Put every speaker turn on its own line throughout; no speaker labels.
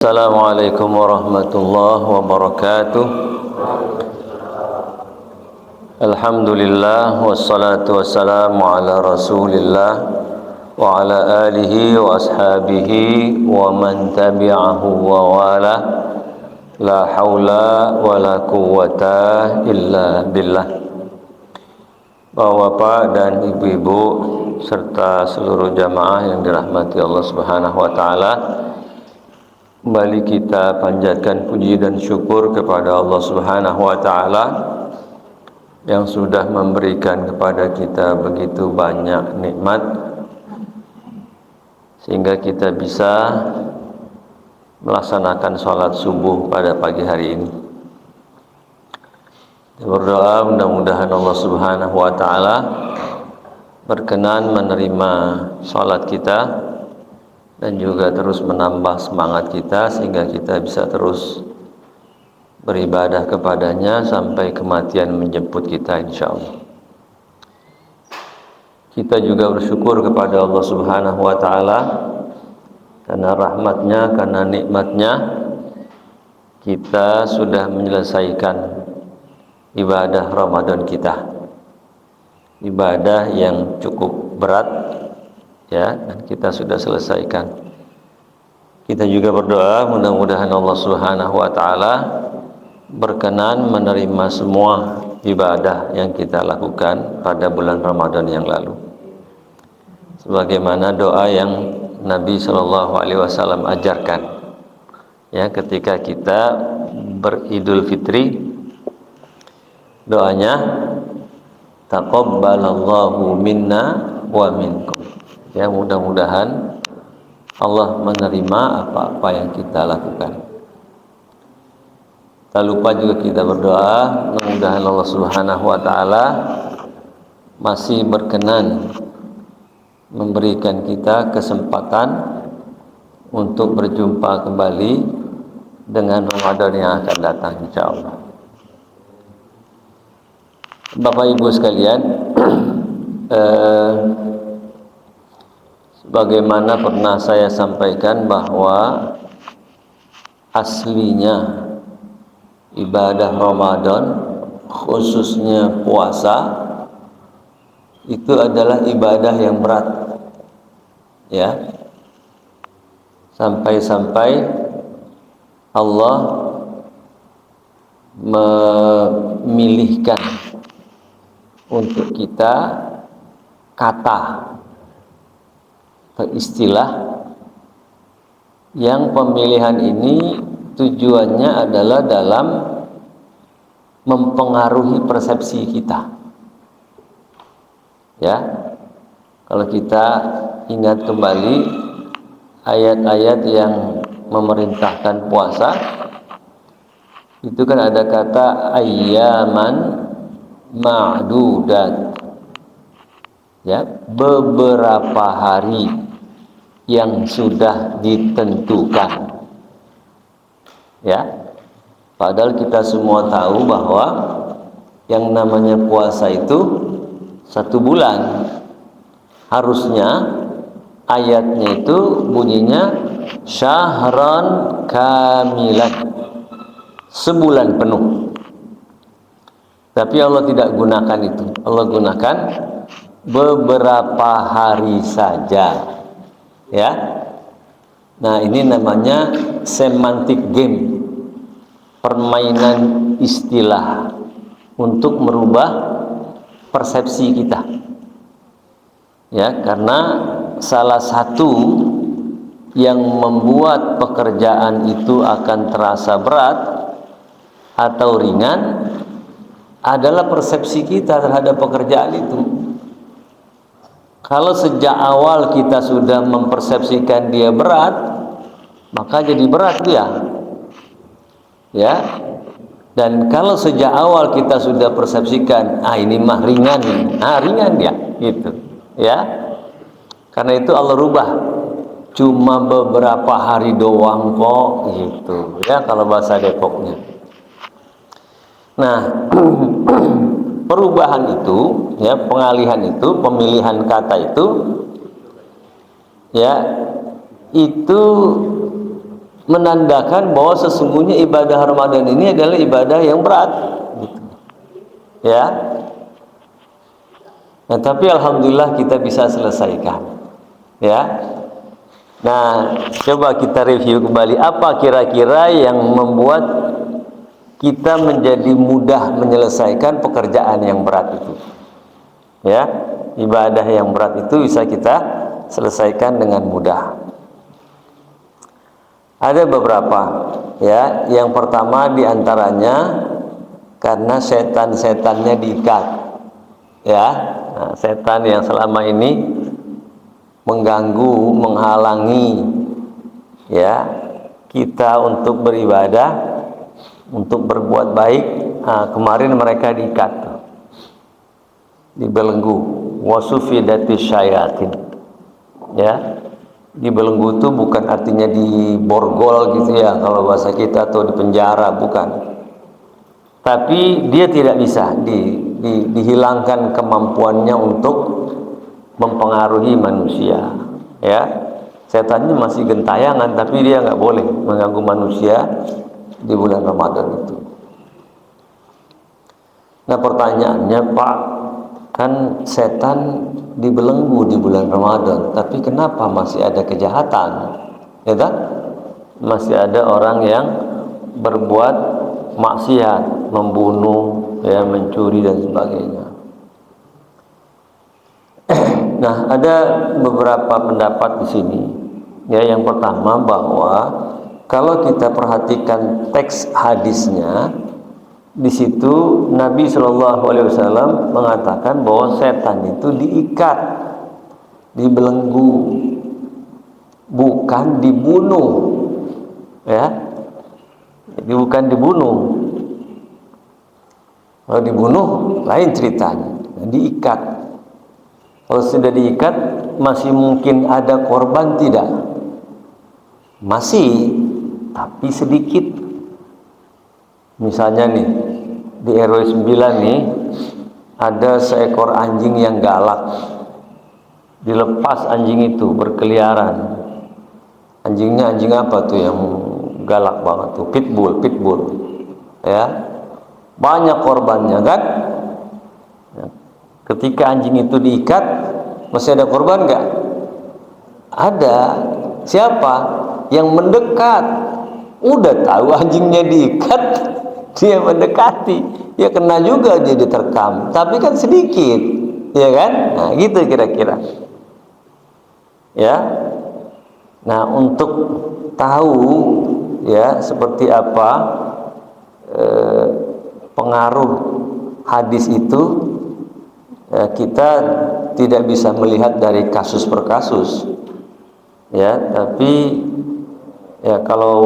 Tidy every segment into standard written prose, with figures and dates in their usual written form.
Assalamualaikum warahmatullahi wabarakatuh. Alhamdulillah wassalatu wassalamu ala Rasulillah wa ala alihi wa ashabihi wa man tabi'ahu wa wala. La haula wa la quwwata illa billah. Bapak-bapak dan ibu-ibu serta seluruh jamaah yang dirahmati Allah Subhanahu wa taala, kembali kita panjatkan puji dan syukur kepada Allah Subhanahu wa taala yang sudah memberikan kepada kita begitu banyak nikmat sehingga kita bisa melaksanakan sholat subuh pada pagi hari ini. Kita berdoa mudah-mudahan Allah Subhanahu wa taala berkenan menerima sholat kita dan juga terus menambah semangat kita sehingga kita bisa terus beribadah kepadanya sampai kematian menjemput kita insyaallah. Kita juga bersyukur kepada Allah Subhanahu wa taala karena rahmatnya, karena nikmatnya kita sudah menyelesaikan ibadah Ramadan kita. Ibadah yang cukup berat, ya, dan kita sudah selesaikan. Kita juga berdoa mudah-mudahan Allah Subhanahu wa taala berkenan menerima semua ibadah yang kita lakukan pada bulan Ramadan yang lalu. Sebagaimana doa yang Nabi Shallallahu alaihi wasallam ajarkan, ya, ketika kita beridul fitri, doanya taqabbalallahu minna wa minkum. Ya, mudah-mudahan Allah menerima apa-apa yang kita lakukan. Tak lupa juga kita berdoa mudah-mudahan Allah Subhanahu wa taala masih berkenan memberikan kita kesempatan untuk berjumpa kembali dengan Ramadan yang akan datang insyaallah. Bapak Ibu sekalian, sebagaimana pernah saya sampaikan bahwa aslinya ibadah Ramadan, khususnya puasa, itu adalah ibadah yang berat, ya, sampai-sampai Allah memilihkan untuk kita kata atau istilah yang pemilihan ini tujuannya adalah dalam mempengaruhi persepsi kita. Ya, kalau kita ingat kembali ayat-ayat yang memerintahkan puasa, itu kan ada kata ayyaman ma'dudat, ya, beberapa hari yang sudah ditentukan. Ya, padahal kita semua tahu bahwa yang namanya puasa itu 1 bulan. Harusnya ayatnya itu bunyinya syahran kamilan, sebulan penuh. Tapi Allah tidak gunakan itu. Allah gunakan beberapa hari saja. Ya. Nah, ini namanya semantic game, permainan istilah untuk merubah persepsi kita. Ya, karena salah satu yang membuat pekerjaan itu akan terasa berat atau ringan adalah persepsi kita terhadap pekerjaan itu. Kalau sejak awal kita sudah mempersepsikan dia berat, maka jadi berat dia. Ya. Dan kalau sejak awal kita sudah persepsikan, ini mah ringan nih. Ringan dia, gitu. Ya. Karena itu Allah rubah. Cuma beberapa hari doang kok, gitu. Ya, kalau bahasa Depoknya. Nah, perubahan itu, ya, pengalihan itu, pemilihan kata itu, ya, itu menandakan bahwa sesungguhnya ibadah Ramadan ini adalah ibadah yang berat, gitu. Ya. Nah, tapi alhamdulillah kita bisa selesaikan. Ya. Nah, coba kita review kembali apa kira-kira yang membuat kita menjadi mudah menyelesaikan pekerjaan yang berat itu. Ya, ibadah yang berat itu bisa kita selesaikan dengan mudah. Ada beberapa, ya. Yang pertama diantaranya karena setan-setannya diikat, ya. Nah, setan yang selama ini mengganggu, menghalangi, ya, kita untuk beribadah, untuk berbuat baik. Nah, kemarin mereka diikat, dibelenggu, wasufidatis syayatin, ya. Dibelenggu itu bukan artinya diborgol gitu ya kalau bahasa kita, atau dipenjara, bukan. Tapi dia tidak bisa dihilangkan kemampuannya untuk mempengaruhi manusia, ya. Setannya masih gentayangan, tapi dia nggak boleh mengganggu manusia di bulan Ramadan itu. Nah, pertanyaannya, Pak, kan setan dibelenggu di bulan Ramadan, tapi kenapa masih ada kejahatan? Ya kan? Masih ada orang yang berbuat maksiat, membunuh, ya, mencuri dan sebagainya. Nah, ada beberapa pendapat di sini. Ya, yang pertama bahwa kalau kita perhatikan teks hadisnya, di situ Nabi Shallallahu Alaihi Wasallam mengatakan bahwa setan itu diikat, dibelenggu, bukan dibunuh, ya. Jadi bukan dibunuh. Kalau dibunuh lain ceritanya, diikat. Kalau sudah diikat, masih mungkin ada korban tidak? Masih, tapi sedikit. Misalnya nih, di RW 9 nih ada seekor anjing yang galak. Dilepas anjing itu berkeliaran. Anjingnya anjing apa tuh yang galak banget tuh? Pitbull. Ya. Banyak korbannya kan? Ketika anjing itu diikat, masih ada korban enggak? Ada. Siapa? Yang mendekat. Udah tahu anjingnya diikat, dia mendekati, ya kena juga, jadi terkam, tapi kan sedikit, ya kan? Nah, gitu kira-kira, ya. Nah, untuk tahu, ya, seperti apa pengaruh hadis itu, ya, kita tidak bisa melihat dari kasus per kasus, ya, tapi ya kalau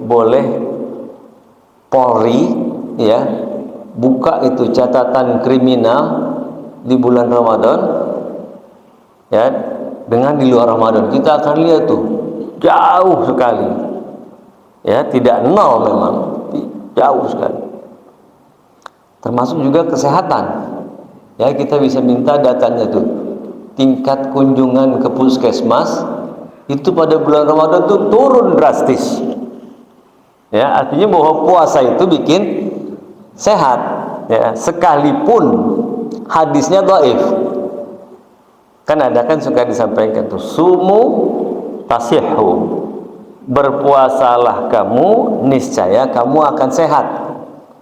boleh Polri, ya, buka itu catatan kriminal di bulan Ramadan, ya, dengan di luar Ramadan, kita akan lihat tuh jauh sekali, ya, tidak nol memang, jauh sekali. Termasuk juga kesehatan, ya, kita bisa minta datanya tuh, tingkat kunjungan ke puskesmas itu pada bulan Ramadan tuh turun drastis. Ya, artinya bahwa puasa itu bikin sehat, ya, sekalipun hadisnya dhaif. Kan ada kan suka disampaikan tuh, sumu tasihhu, berpuasalah kamu, niscaya kamu akan sehat.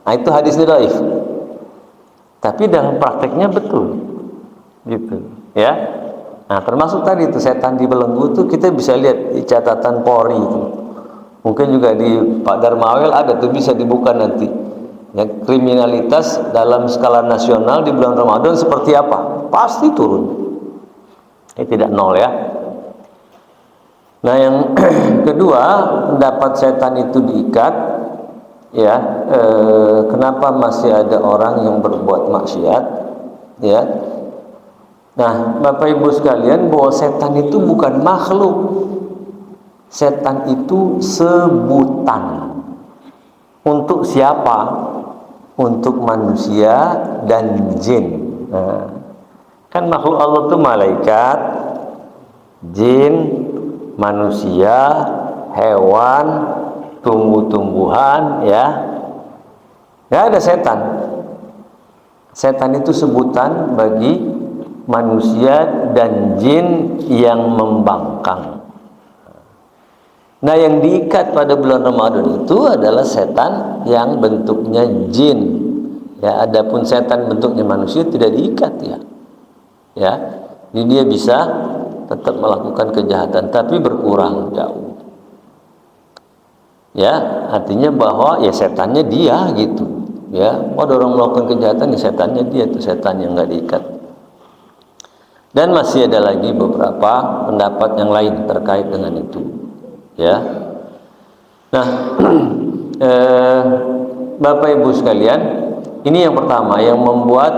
Nah, itu hadisnya dhaif. Tapi dalam prakteknya betul. Gitu, ya. Nah, termasuk tadi itu setan dibelenggu itu kita bisa lihat di catatan Polri itu. Mungkin juga di Pak Darmawel ada tuh, bisa dibuka nanti. Ya, kriminalitas dalam skala nasional di bulan Ramadan seperti apa? Pasti turun. Ini tidak nol, ya. Nah, yang kedua, pendapat setan itu diikat, ya. Kenapa masih ada orang yang berbuat maksiat, ya? Nah, Bapak Ibu sekalian, bahwa setan itu bukan makhluk. Setan itu sebutan. Untuk siapa? Untuk manusia dan jin. Nah, kan makhluk Allah itu malaikat, jin, manusia, hewan, tumbuh-tumbuhan, ya. Nggak ada setan. Setan itu sebutan bagi manusia dan jin yang membangkang. Nah, yang diikat pada bulan Ramadan itu adalah setan yang bentuknya jin. Ya, adapun setan bentuknya manusia tidak diikat, ya. Ya. Jadi dia bisa tetap melakukan kejahatan tapi berkurang jauh. Ya, artinya bahwa ya setannya dia gitu. Ya, ada orang melakukan kejahatan, ya setannya dia, itu setan yang nggak diikat. Dan masih ada lagi beberapa pendapat yang lain terkait dengan itu. Ya, nah, Bapak Ibu sekalian, ini yang pertama yang membuat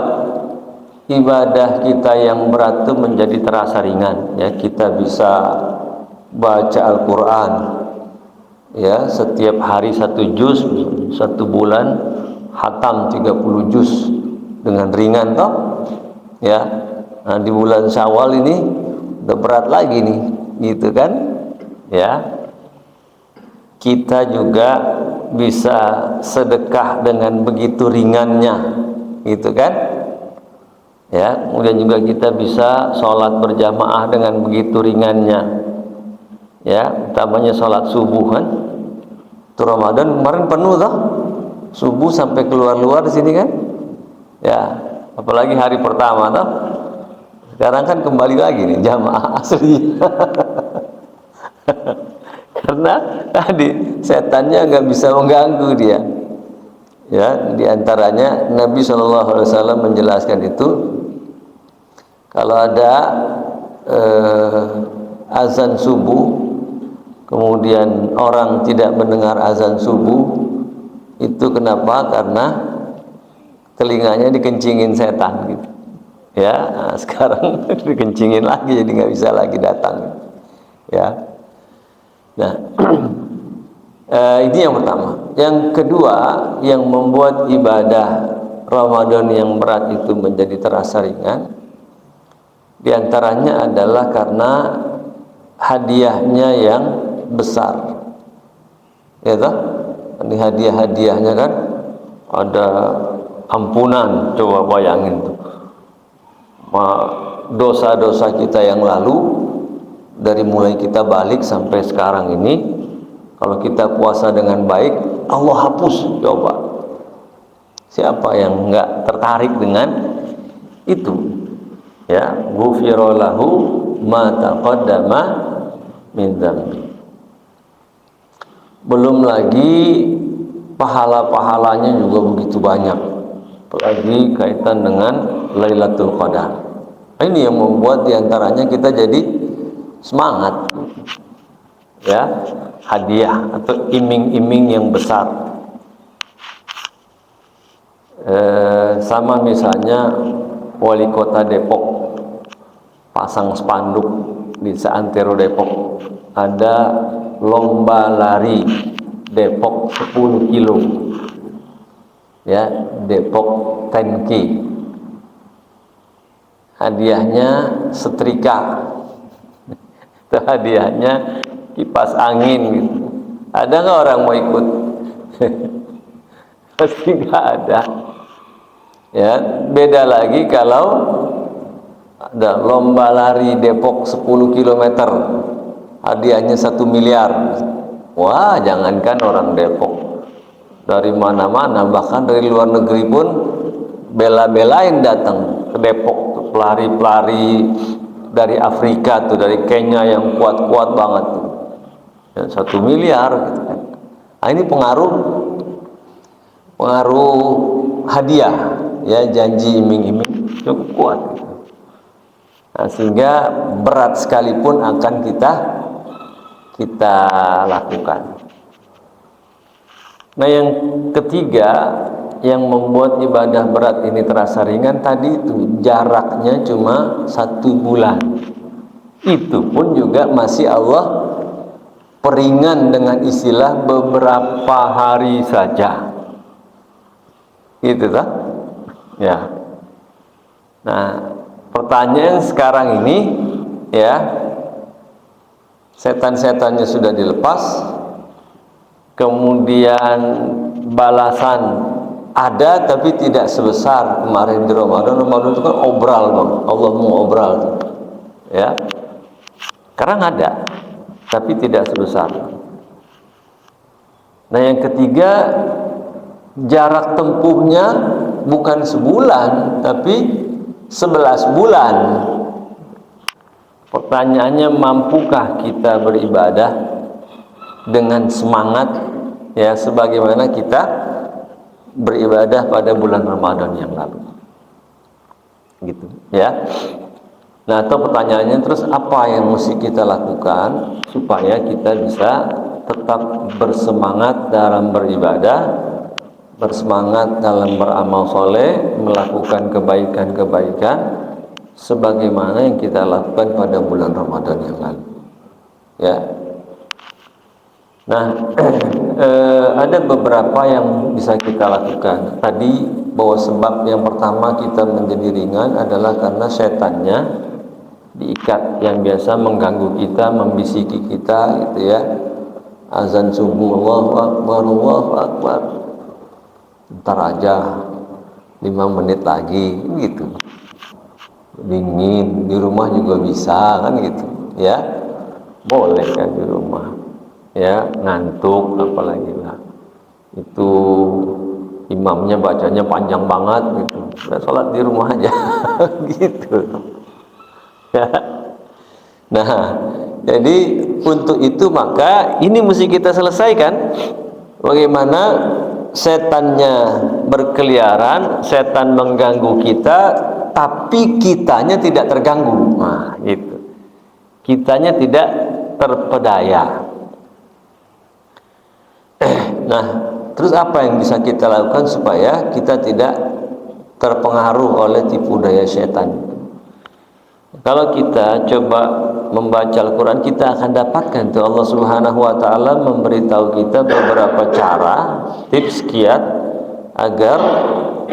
ibadah kita yang berat itu menjadi terasa ringan. Ya, kita bisa baca Al-Quran, ya, setiap hari 1 juz, 1 bulan khatam 30 juz dengan ringan, toh, ya. Nah, di bulan Syawal ini udah berat lagi nih, gitu kan, ya. Kita juga bisa sedekah dengan begitu ringannya, gitu kan, ya. Kemudian juga kita bisa sholat berjamaah dengan begitu ringannya, ya, utamanya sholat subuh kan. Itu Ramadan kemarin penuh toh, subuh sampai keluar-luar di sini kan, ya. Apalagi hari pertama toh. Sekarang kan kembali lagi nih jamaah asli. Karena tadi setannya nggak bisa mengganggu dia. Ya, diantaranya Nabi SAW menjelaskan itu, kalau ada azan subuh, kemudian orang tidak mendengar azan subuh, itu kenapa? Karena telinganya dikencingin setan gitu. Ya, nah, sekarang dikencingin lagi, jadi nggak bisa lagi datang. Ya. Nah, ini yang pertama. Yang kedua, yang membuat ibadah Ramadan yang berat itu menjadi terasa ringan, diantaranya adalah karena hadiahnya yang besar. Ya toh? Ini hadiah-hadiahnya kan ada ampunan, coba bayangin tuh. Dosa-dosa kita yang lalu, dari mulai kita balik sampai sekarang ini, kalau kita puasa dengan baik, Allah hapus. Coba, siapa yang nggak tertarik dengan itu? Ya, ghufira lahu ma taqaddama min dzambi. Belum lagi pahala-pahalanya juga begitu banyak, apalagi kaitan dengan Lailatul Qadar. Ini yang membuat diantaranya kita jadi semangat, ya, hadiah atau iming-iming yang besar. Sama misalnya wali kota Depok pasang spanduk di seantero Depok, ada lomba lari Depok 10 kilo, ya, Depok 10K. Hadiahnya setrika, itu hadiahnya kipas angin gitu. Ada nggak orang mau ikut? Pasti nggak ada. Ya, beda lagi kalau ada lomba lari Depok 10 km, hadiahnya 1 miliar. Wah, jangankan orang Depok, dari mana-mana, bahkan dari luar negeri pun bela-belain datang ke Depok. Pelari-pelari dari Afrika tuh, dari Kenya yang kuat-kuat banget tuh, ya, 1 miliar gitu kan. Nah, ini pengaruh hadiah, ya, janji iming-iming cukup kuat gitu. Nah, sehingga berat sekalipun akan kita lakukan. Nah, yang ketiga yang membuat ibadah berat ini terasa ringan tadi itu jaraknya cuma 1 bulan. Itu pun juga masih Allah peringan dengan istilah beberapa hari saja. Gitu tak? Ya. Nah, pertanyaan sekarang ini, ya, setan-setannya sudah dilepas, kemudian balasan ada tapi tidak sebesar kemarin di Ramadan. Ramadan itu kan obral bang, Allah mau obral ya. Sekarang ada tapi tidak sebesar. Nah yang ketiga, jarak tempuhnya bukan sebulan tapi 11 bulan. Pertanyaannya, mampukah kita beribadah dengan semangat ya sebagaimana kita beribadah pada bulan Ramadan yang lalu? Gitu ya. Nah, atau pertanyaannya terus apa yang mesti kita lakukan supaya kita bisa tetap bersemangat dalam beribadah, bersemangat dalam beramal soleh, melakukan kebaikan-kebaikan sebagaimana yang kita lakukan pada bulan Ramadan yang lalu ya. Nah ada beberapa yang bisa kita lakukan tadi, bahwa sebab yang pertama kita menjadi ringan adalah karena setannya diikat, yang biasa mengganggu kita, membisiki kita gitu ya. Azan subuh, Allahu Akbar, Allahu Akbar, ntar aja 5 menit lagi gitu, dingin di rumah juga bisa kan gitu ya, boleh kan di rumah ya, ngantuk apalagi lah itu imamnya bacanya panjang banget gitu, udah sholat di rumah aja gitu ya. Nah jadi untuk itu maka ini mesti kita selesaikan, bagaimana setannya berkeliaran, setan mengganggu kita tapi kitanya tidak terganggu. Nah itu, kitanya tidak terpedaya. Nah terus apa yang bisa kita lakukan supaya kita tidak terpengaruh oleh tipu daya setan? Kalau kita coba membaca Al-Quran, kita akan dapatkan tuh Allah Subhanahu wa Ta'ala memberitahu kita beberapa cara, tips kiat agar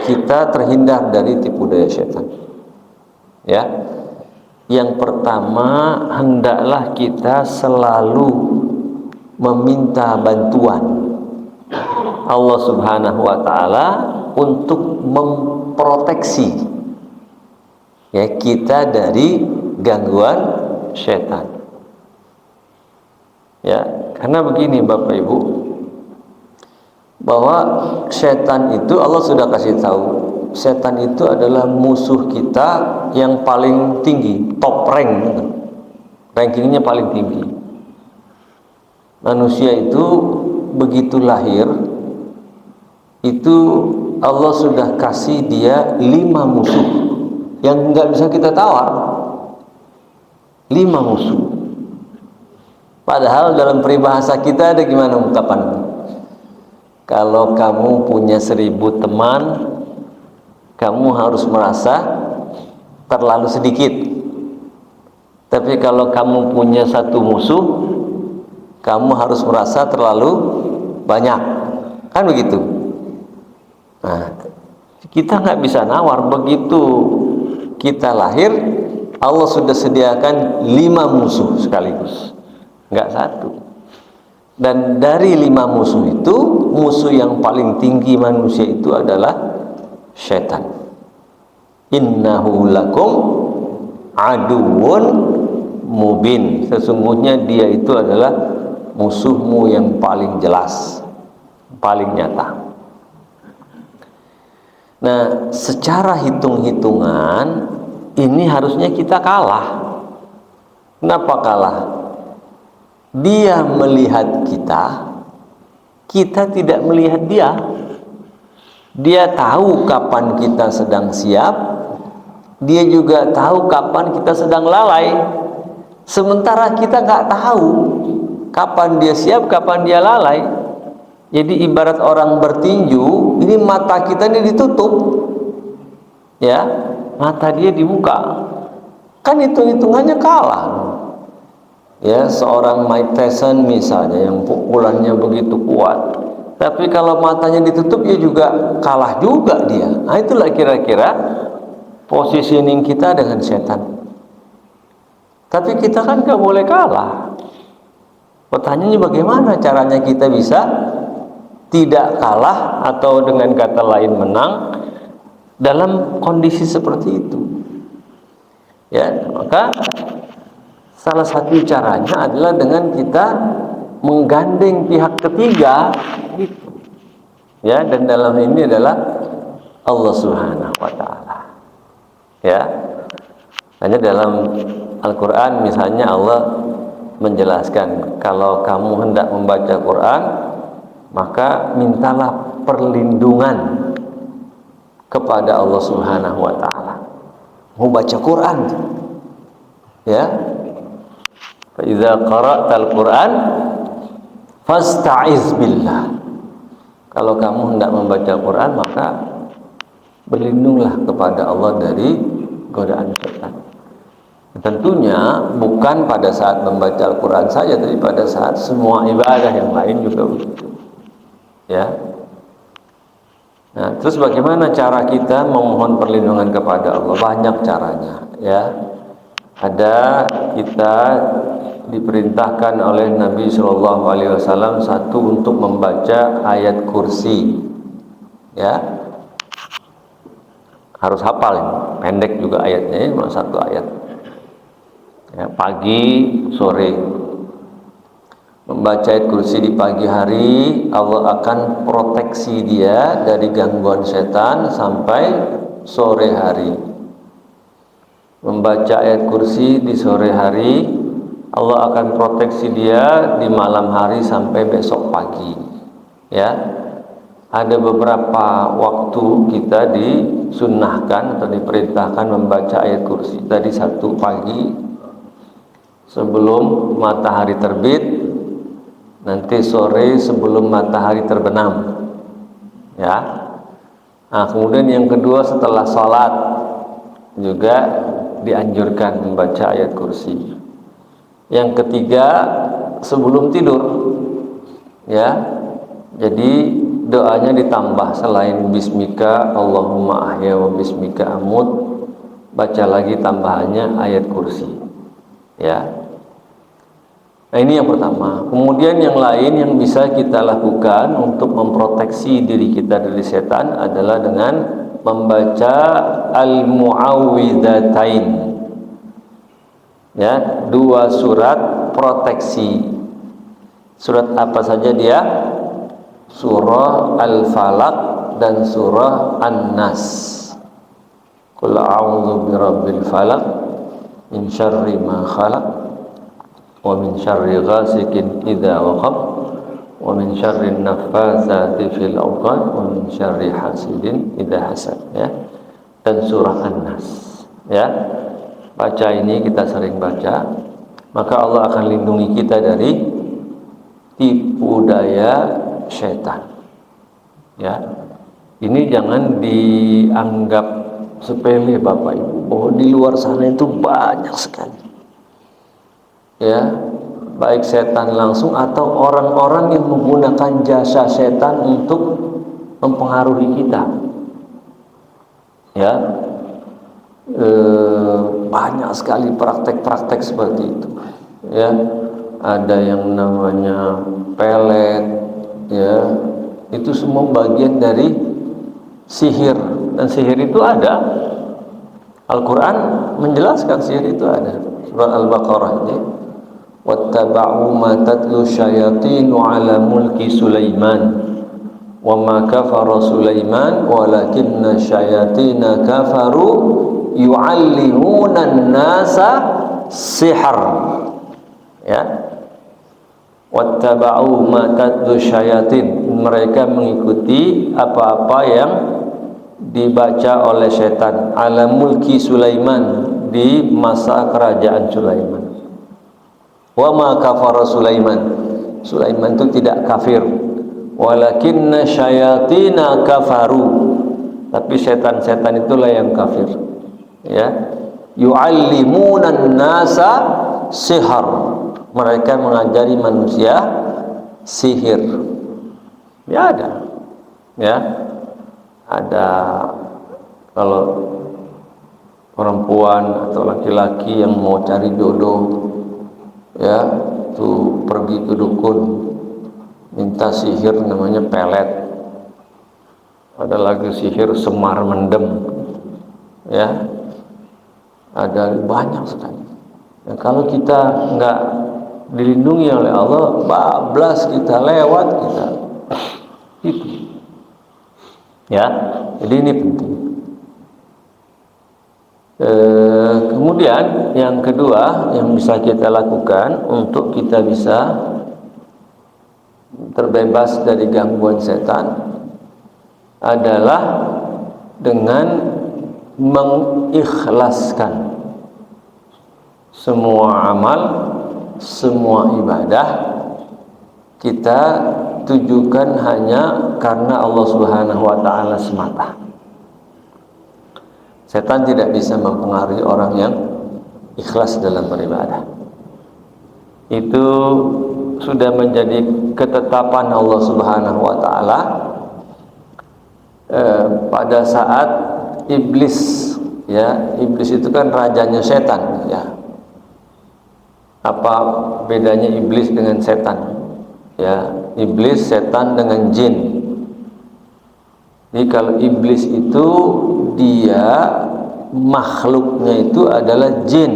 kita terhindar dari tipu daya setan ya. Yang pertama, hendaklah kita selalu meminta bantuan Allah Subhanahu wa Ta'ala untuk memproteksi ya kita dari gangguan setan ya. Karena begini Bapak Ibu, bahwa setan itu Allah sudah kasih tahu, setan itu adalah musuh kita yang paling tinggi, top rank, rankingnya paling tinggi. Manusia itu begitu lahir itu Allah sudah kasih dia 5 musuh yang nggak bisa kita tawar. 5 musuh. Padahal dalam peribahasa kita ada gimana ungkapan? Kalau kamu punya 1000 teman, kamu harus merasa terlalu sedikit. Tapi kalau kamu punya 1 musuh, kamu harus merasa terlalu banyak. Kan begitu? Nah, kita nggak bisa nawar. Begitu kita lahir, Allah sudah sediakan 5 musuh sekaligus, nggak 1. Dan dari 5 musuh itu, musuh yang paling tinggi manusia itu adalah syaitan. Innahu lakum aduwwun mubin. Sesungguhnya dia itu adalah musuhmu yang paling jelas, paling nyata. Nah, secara hitung-hitungan ini harusnya kita kalah. Kenapa kalah? Dia melihat kita, kita tidak melihat dia. Dia tahu kapan kita sedang siap, dia juga tahu kapan kita sedang lalai. Sementara kita nggak tahu kapan dia siap, kapan dia lalai. Jadi ibarat orang bertinju, ini mata kita ini ditutup, ya, mata dia dibuka, kan hitung-hitungannya kalah. Ya, seorang Mike Tyson misalnya yang pukulannya begitu kuat, tapi kalau matanya ditutup ya juga kalah juga dia. Nah itulah kira-kira positioning kita dengan setan. Tapi kita kan gak boleh kalah. Pertanyaannya bagaimana caranya kita bisa tidak kalah atau dengan kata lain menang dalam kondisi seperti itu? Ya, maka salah satu caranya adalah dengan kita menggandeng pihak ketiga, gitu. Ya, dan dalam ini adalah Allah Subhanahu wa taala. Ya. Hanya dalam Al-Qur'an misalnya Allah menjelaskan, kalau kamu hendak membaca Quran, maka mintalah perlindungan kepada Allah Subhanahu wa taala. Mau baca Quran, ya. Fa idza qara'tal Quran fasta'iz billah. Kalau kamu hendak membaca Quran, maka berlindunglah kepada Allah dari godaan setan. Tentunya bukan pada saat membaca Al-Quran saja, tapi pada saat semua ibadah yang lain juga begitu. Ya. Nah, terus bagaimana cara kita memohon perlindungan kepada Allah? Banyak caranya, ya. Ada, kita diperintahkan oleh Nabi Shallallahu Alaihi Wasallam satu untuk membaca ayat kursi, ya. Harus hafal, pendek juga ayatnya, cuma satu ayat. Ya, pagi, sore. Membaca ayat kursi di pagi hari, Allah akan proteksi dia dari gangguan setan sampai sore hari. Membaca ayat kursi di sore hari, Allah akan proteksi dia di malam hari sampai besok pagi. Ya, ada beberapa waktu kita disunnahkan atau diperintahkan membaca ayat kursi. Tadi satu pagi sebelum matahari terbit, nanti sore sebelum matahari terbenam, ya. Nah, kemudian yang kedua setelah sholat juga dianjurkan membaca ayat kursi. Yang ketiga sebelum tidur, ya. Jadi doanya ditambah, selain bismika Allahumma ahya wa bismika amut, baca lagi tambahannya ayat kursi, ya. Nah, ini yang pertama. Kemudian yang lain yang bisa kita lakukan untuk memproteksi diri kita dari setan adalah dengan membaca al-mu'awwidzatain, ya, 2 surat proteksi. Surat apa saja dia? Surah Al-Falaq dan surah An-Nas. Qul a'udzu birabbil falaq min syarri ma khalaq wa min syarri ghasikin idza waqab wa min syarri naffatsati fil 'uqad wa min syarri hasidin idza hasad, ya. Dan surah An-Nas, ya. Baca ini, kita sering baca, maka Allah akan lindungi kita dari tipu daya syaitan, ya. Ini jangan dianggap sepele Bapak Ibu, bahwa di luar sana itu banyak sekali, ya, baik setan langsung atau orang-orang yang menggunakan jasa setan untuk mempengaruhi kita, ya. Banyak sekali praktek-praktek seperti itu, ya. Ada yang namanya pelet, ya, itu semua bagian dari sihir, dan sihir itu ada. Al-Quran menjelaskan sihir itu ada. Surah Al-Baqarah ini, wattaba'u ma tatlu syayatinu ala mulki Sulaiman wa ma kafara Sulaiman walakinna syayatina kafaru yu'allimuna an-nasa sihr, ya. Wattaba'u ma tatlu syayatin, mereka mengikuti apa-apa yang dibaca oleh setan, ala mulki Sulaiman, di masa kerajaan Sulaiman. Wa ma kafara Sulaiman, Sulaiman itu tidak kafir, walakinna syayatina kafaru, tapi setan-setan itulah yang kafir, ya. Yu'allimunan nasa sihr, mereka mengajari manusia sihir. Ya ada, ya. Ada kalau perempuan atau laki-laki yang mau cari jodoh, ya, waktu pergi ke dukun minta sihir namanya pelet, ada lagi sihir semar mendem, ya, ada banyak sekali. Nah, kalau kita nggak dilindungi oleh Allah, bablas kita, lewat kita. Itu, ya. Jadi ini penting. Kemudian yang kedua yang bisa kita lakukan untuk kita bisa terbebas dari gangguan setan adalah dengan mengikhlaskan semua amal, semua ibadah kita tujukan hanya karena Allah Subhanahu wa taala semata. Setan tidak bisa mempengaruhi orang yang ikhlas dalam beribadah. Itu sudah menjadi ketetapan Allah Subhanahu wa taala pada saat iblis, ya, iblis itu kan rajanya setan, ya. Apa bedanya iblis dengan setan? Ya, iblis setan dengan jin. Jadi kalau iblis itu dia makhluknya itu adalah jin.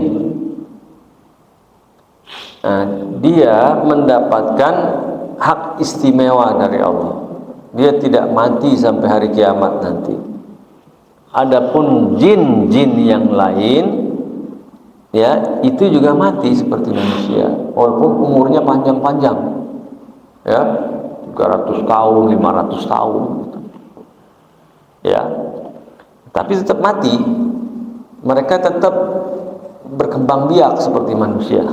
Nah, dia mendapatkan hak istimewa dari Allah. Dia tidak mati sampai hari kiamat nanti. Adapun jin-jin yang lain, ya, itu juga mati seperti manusia, walaupun umurnya panjang-panjang, ya, 300 tahun, 500 tahun, gitu. Ya, tapi tetap mati. Mereka tetap berkembang biak seperti manusia.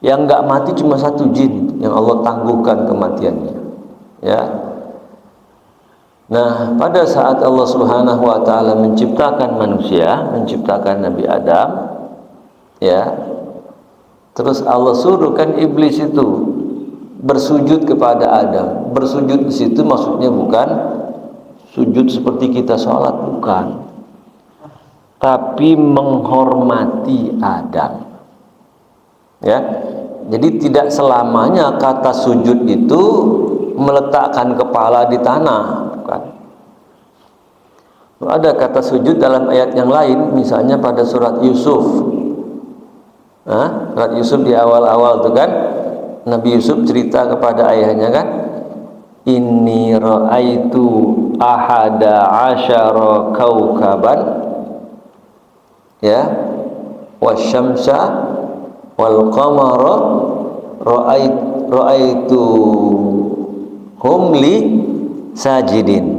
Yang nggak mati cuma satu jin yang Allah tangguhkan kematiannya, ya. Nah, pada saat Allah Subhanahu wa taala menciptakan manusia, menciptakan Nabi Adam, ya, terus Allah suruhkan iblis itu bersujud kepada Adam. Bersujud di situ maksudnya bukan sujud seperti kita sholat, bukan, tapi menghormati Adam, ya. Jadi tidak selamanya kata sujud itu meletakkan kepala di tanah, bukan. Ada kata sujud dalam ayat yang lain, misalnya pada surat Yusuf. Surat Yusuf di awal-awal itu kan, Nabi Yusuf cerita kepada ayahnya kan, inni ra'aitu ahada asyara kaukaban, ya, wasyamsa wal qamara ra'aitu humli sajidin.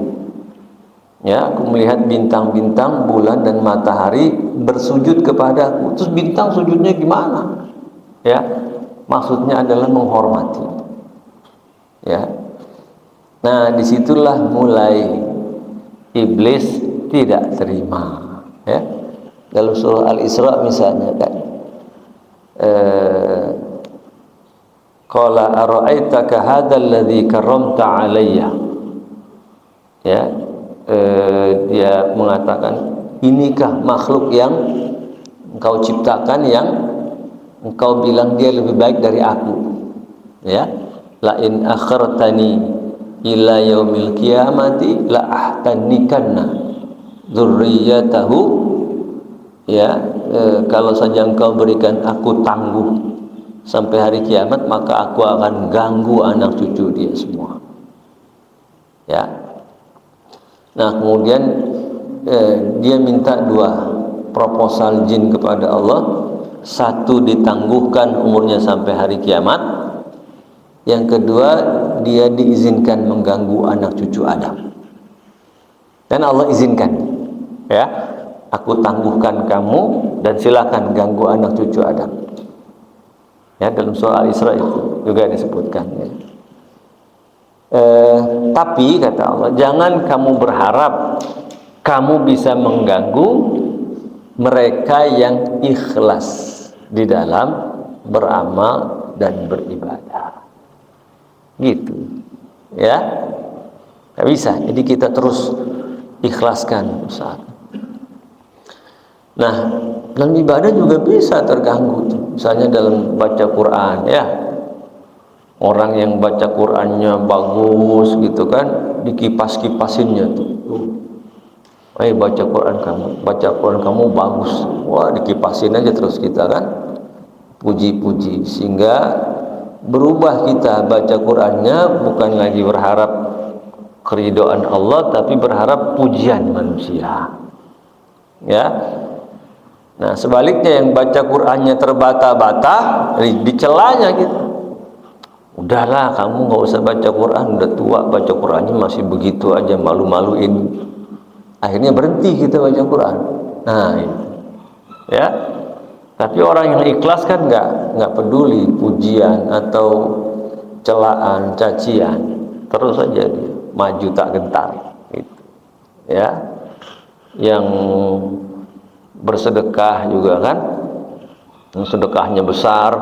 Ya, aku melihat bintang-bintang, bulan dan matahari bersujud kepadaku. Terus bintang sujudnya gimana? Ya, maksudnya adalah menghormati. Ya. Nah, disitulah mulai iblis tidak terima, ya. Dalam surah Al-Isra misalnya kan, qala ara'aitaka hadzal ladzi karramta 'alayya, ya, dia mengatakan, inikah makhluk yang engkau ciptakan yang engkau bilang dia lebih baik dari aku, ya, la in akhartani ila yaumil qiyamati la ahtanikanna dzurriyyatahu, ya, kalau saja engkau berikan aku tangguh sampai hari kiamat, maka aku akan ganggu anak cucu dia semua, ya. Nah, kemudian dia minta dua proposal jin kepada Allah. Satu, ditangguhkan umurnya sampai hari kiamat. Yang kedua, dia diizinkan mengganggu anak cucu Adam. Dan Allah izinkan, ya, aku tangguhkan kamu dan silakan ganggu anak cucu Adam. Ya, dalam surah Al-Isra itu juga disebutkan, ya. Tapi kata Allah, jangan kamu berharap kamu bisa mengganggu mereka yang ikhlas di dalam beramal dan beribadah, gitu, ya. Gak bisa. Jadi kita terus ikhlaskan usaha. Nah, dalam ibadah juga bisa terganggu tuh. Misalnya dalam baca Quran ya, orang yang baca Qurannya bagus gitu kan, dikipas-kipasinnya tuh. Baca Quran kamu bagus. Wah, dikipasin aja terus kita kan, puji-puji, sehingga berubah kita baca Qurannya bukan lagi berharap keridhaan Allah, tapi berharap pujian manusia. Ya. Nah, sebaliknya yang baca Qur'annya terbata-bata, dicelanya gitu. Udahlah, kamu nggak usah baca Qur'an, udah tua, baca Qur'annya masih begitu aja, malu-maluin. Akhirnya berhenti kita baca Qur'an. Nah, itu. Ya. Tapi orang yang ikhlas kan nggak peduli pujian atau celaan, cacian, terus saja dia maju tak gentar. Gitu. Ya. Yang bersedekah juga kan, yang sedekahnya besar,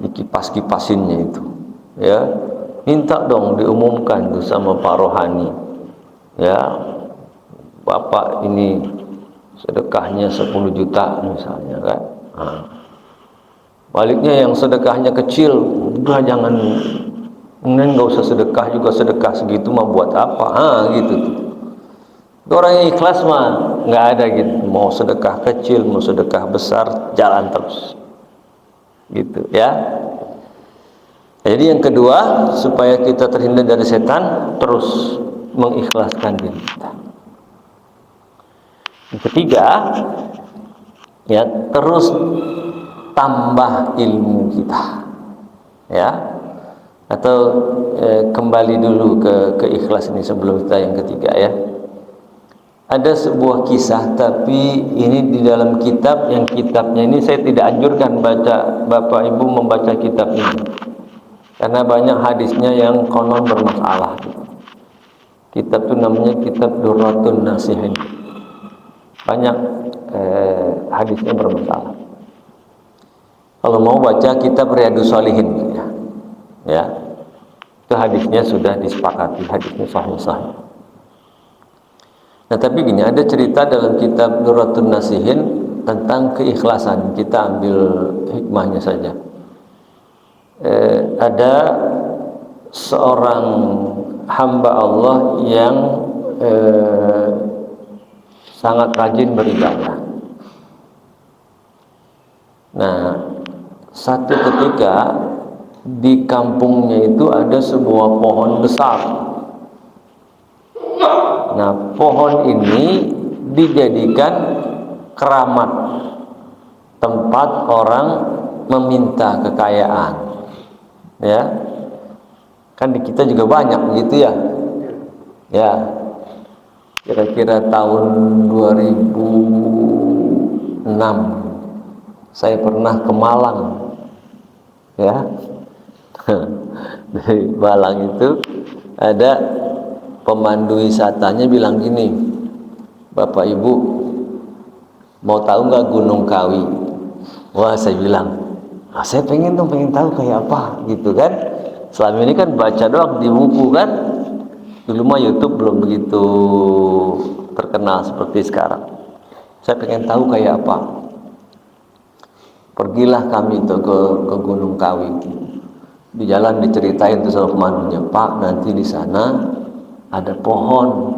dikipas-kipasinnya itu ya, minta dong diumumkan tuh sama Pak Rohani ya, Bapak ini sedekahnya 10 juta misalnya kan. Nah, baliknya yang sedekahnya kecil, udah jangan, nggak usah sedekah juga, sedekah segitu mah buat apa, gitu tuh. Orang yang ikhlas mah nggak ada gitu, mau sedekah kecil, mau sedekah besar, jalan terus, gitu ya. Jadi yang kedua, supaya kita terhindar dari setan, terus mengikhlaskan diri kita. Yang ketiga, ya, terus tambah ilmu kita, ya. Atau kembali dulu ke ikhlas ini sebelum kita yang ketiga ya. Ada sebuah kisah, tapi ini di dalam kitab, yang kitabnya ini saya tidak anjurkan Bapak Ibu membaca kitab ini, karena banyak hadisnya yang konon bermasalah. Kitab itu namanya Kitab Durratun Nasihin. Banyak hadisnya bermasalah. Kalau mau baca kitab Riyadhus Shalihin ya, itu hadisnya sudah disepakati, hadisnya sahih-sahih. Nah, tapi gini, ada cerita dalam kitab Durratun Nasihin tentang keikhlasan. Kita ambil hikmahnya saja. Ada seorang hamba Allah yang sangat rajin beribadah. Nah, satu ketika di kampungnya itu ada sebuah pohon besar. Nah, pohon ini dijadikan keramat, tempat orang meminta kekayaan. Ya. Kan di kita juga banyak begitu ya. Ya. Kira-kira tahun 2006 saya pernah ke Malang. Ya. Dari Malang itu ada pemandu wisatanya bilang gini, Bapak Ibu mau tahu nggak Gunung Kawi? Wah, saya bilang, saya pengen tahu kayak apa gitu kan. Selama ini kan baca doang di buku kan. Dulu mah YouTube belum begitu terkenal seperti sekarang. Saya pengen tahu kayak apa. Pergilah kami tuh ke Gunung Kawi. Di jalan diceritain tuh sama pemandunya, Pak, nanti di sana ada pohon,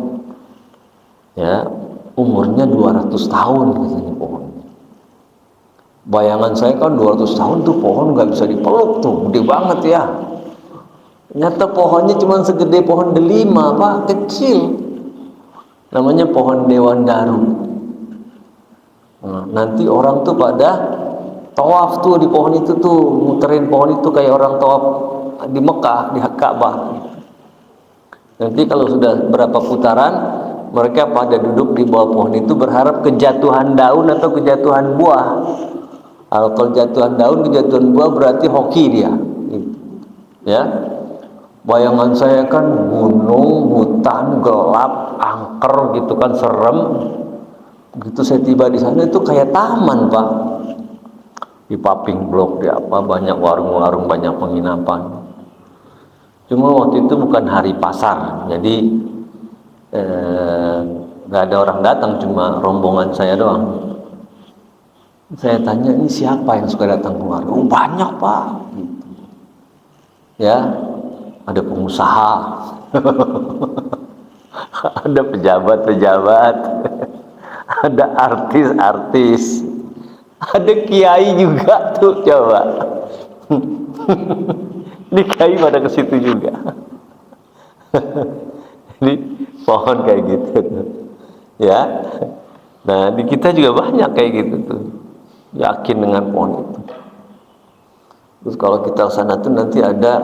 ya, umurnya 200 tahun katanya pohon. Bayangan saya kan 200 tahun tuh pohon nggak bisa dipeluk tuh, gede banget ya. Ternyata pohonnya cuma segede pohon delima, Pak, kecil. Namanya pohon Dewandaru. Nah, nanti orang tuh pada tawaf tuh di pohon itu tuh, muterin pohon itu kayak orang tawaf di Mekah, di Ka'bah. Nanti kalau sudah berapa putaran, mereka pada duduk di bawah pohon itu berharap kejatuhan daun atau kejatuhan buah. Kalau jatuhan daun, kejatuhan buah berarti hoki dia. Ya, bayangan saya kan gunung, hutan, gelap, angker gitu kan, serem. Begitu saya tiba di sana itu kayak taman, Pak. Di paving blok, di apa, banyak warung-warung, banyak penginapan. Cuma waktu itu bukan hari pasar, jadi nggak ada orang datang, cuma rombongan saya doang. Saya tanya, ini siapa yang suka datang kemari? Oh banyak Pak. Gitu. Ya, ada pengusaha, ada pejabat-pejabat, ada artis-artis, ada kiai juga tuh coba. Ini kiai pada ke situ juga. Ini pohon kayak gitu, ya. Nah di kita juga banyak kayak gitu tuh, yakin dengan pohon itu. Terus kalau kita sana tuh nanti ada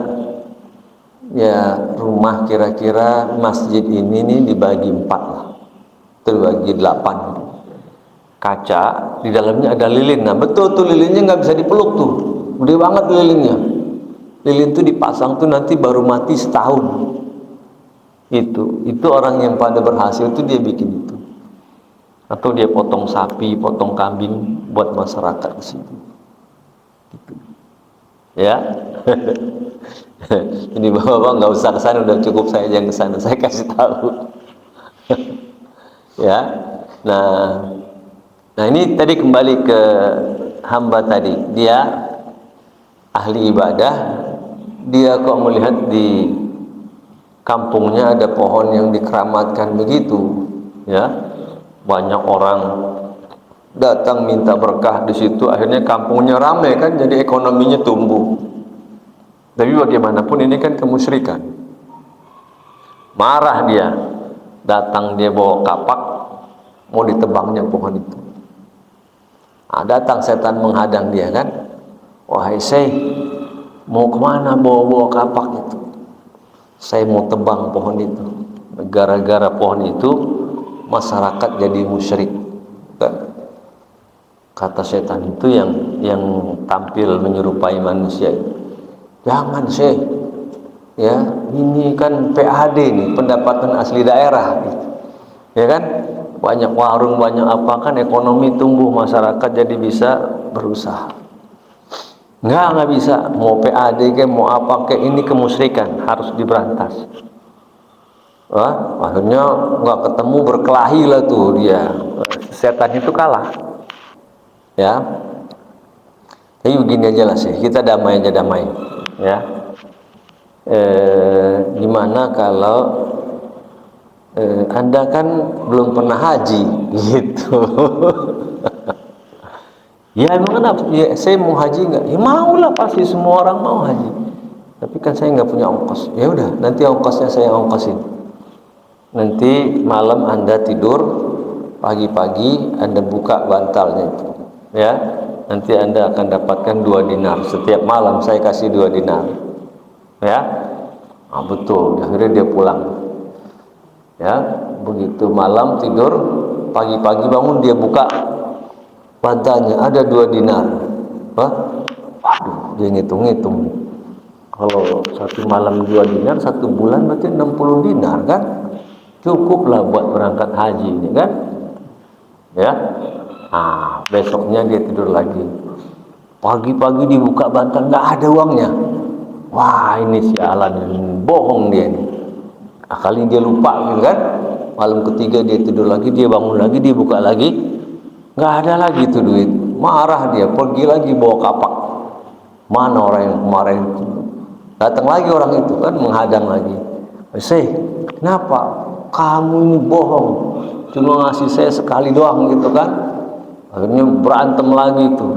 ya rumah, kira-kira masjid ini nih dibagi 4 lah, terbagi 8 kaca, di dalamnya ada lilin. Nah betul tuh lilinnya nggak bisa dipeluk tuh, gede banget lilinnya. Lilin tuh dipasang tuh nanti baru mati setahun. Itu orang yang pada berhasil tuh dia bikin itu, atau dia potong sapi, potong kambing buat masyarakat di situ. Gitu. Ya. Ini bapak nggak usah ke sana, udah cukup saya yang ke sana, saya kasih tahu. Ya. Nah ini tadi kembali ke hamba tadi, dia ahli ibadah, dia kok melihat di kampungnya ada pohon yang dikeramatkan begitu, ya. Banyak orang datang minta berkah di situ, akhirnya kampungnya ramai kan, jadi ekonominya tumbuh. Tapi bagaimanapun ini kan kemusyrikan. Marah dia, datang dia bawa kapak, mau ditebangnya pohon itu. Nah, datang setan menghadang dia kan, wahai Syekh, mau kemana bawa-bawa kapak itu? Saya mau tebang pohon itu. Gara-gara pohon itu masyarakat jadi musyrik. Kan? Kata setan itu yang tampil menyerupai manusia. Jangan Syekh, ya ini kan PAD nih, pendapatan asli daerah, gitu. Ya kan, banyak warung, banyak apa kan, ekonomi tumbuh, masyarakat jadi bisa berusaha. Nggak bisa, mau PAD ke mau apa ke, ini kemusyrikan, harus diberantas. Wah, akhirnya nggak ketemu, berkelahi lah tuh dia. Setan itu kalah, ya. Tapi begini aja lah sih, kita damai aja, damai, ya. Gimana kalau Anda kan belum pernah haji, gitu. Ya emang kenapa? Ya, saya mau haji nggak? Ya mau lah, pasti semua orang mau haji. Tapi kan saya nggak punya ongkos. Ya udah, nanti ongkosnya saya ongkosin. Nanti malam Anda tidur, pagi-pagi Anda buka bantalnya itu, ya. Nanti Anda akan dapatkan 2 dinar setiap malam. Saya kasih 2 dinar, ya. Ah, betul. Akhirnya dia pulang, ya. Begitu malam tidur, pagi-pagi bangun dia buka bantalnya, ada 2 dinar. Wah, waduh, dia ngitung-ngitung. Kalau 1 malam 2 dinar, 1 bulan berarti 60 dinar kan? Cukuplah buat berangkat haji ini kan? Ya. Ah, besoknya dia tidur lagi. Pagi-pagi dibuka bantal, nggak ada uangnya. Wah, ini sialan, bohong dia ini. Nah, kali dia lupa gitu kan? Malam ketiga dia tidur lagi, dia bangun lagi, dia buka lagi, nggak ada lagi tuh duit. Marah dia, pergi lagi bawa kapak. Mana orang yang kemarin? Datang lagi orang itu kan, menghadang lagi. Syekh, kenapa? Kamu ini bohong, cuma ngasih saya sekali doang gitu kan. Akhirnya berantem lagi tuh.